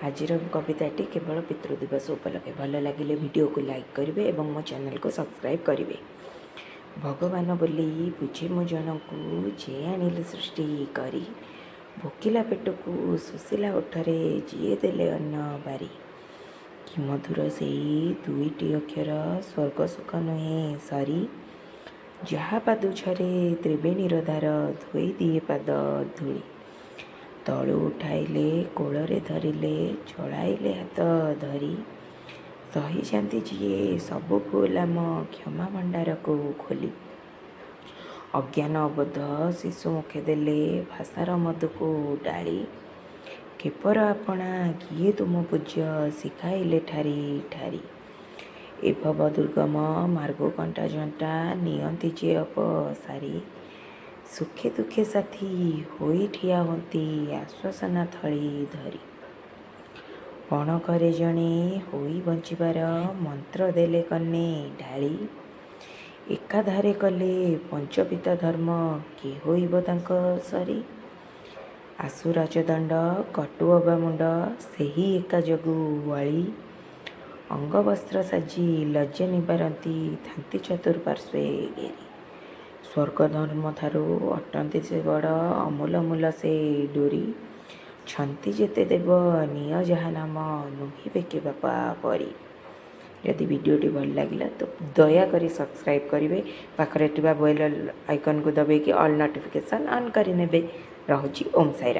आजिर कविताटी केवल पितृदिवस उपलक्षे भल लगे वीडियो को लाइक करेंगे और मो चैनल को सब्सक्राइब करेंगे। भगवान बोली बुझे मो जन को जे आनिले सृष्टि करी भोकिला पेट को सुशीला ओठरे जी देले अन्न बारी कि मधुर से दुईटी अक्षर स्वर्ग सुख नुहे सरी जहा पादुछरे त्रिवेणीर धार धोई दिए पाद धूली तलु उठाइले कोଳରେ धरिले चढ़ाइले हाथ धरी सही जाती जीए सबु भूल आम क्षमा भंडार को खोली अज्ञान अबोध शिशु मुखे देले भाषार मधु को डाली केपर आपणा किए तुम पूज्य शिखाइले ठारी ठारी ए भव दुर्गम मार्ग कंटा जंटा नियंती जे अपसारी सुखे दुखे साथी होई ठिया होती आश्वासना थली धरी कण करे जणे होई बंचिबार मंत्र देले कन्ने ढाली एकाधारे कले पंचपिता धर्म के होइब तांक सरी आसु राजदंड कटु अबा मुंड सेही एका जगु वाली अंग वस्त्र साजी लज्जे निबारती थांती चतुर्पार्श्वे घेरी स्वर्ग धर्म थारू अटंती से बड़ अमूल मूल से डोरी छंती जेते देव निय जहा नाम नुहिबे के बापा परी। यदि वीडियोटी भल लगे तो दयाकोरी सब्सक्राइब करेंगे पाखरे बेल आइकन को दबाई ऑल नोटिफिकेशन ऑन करें। रहुची ओम साईराम।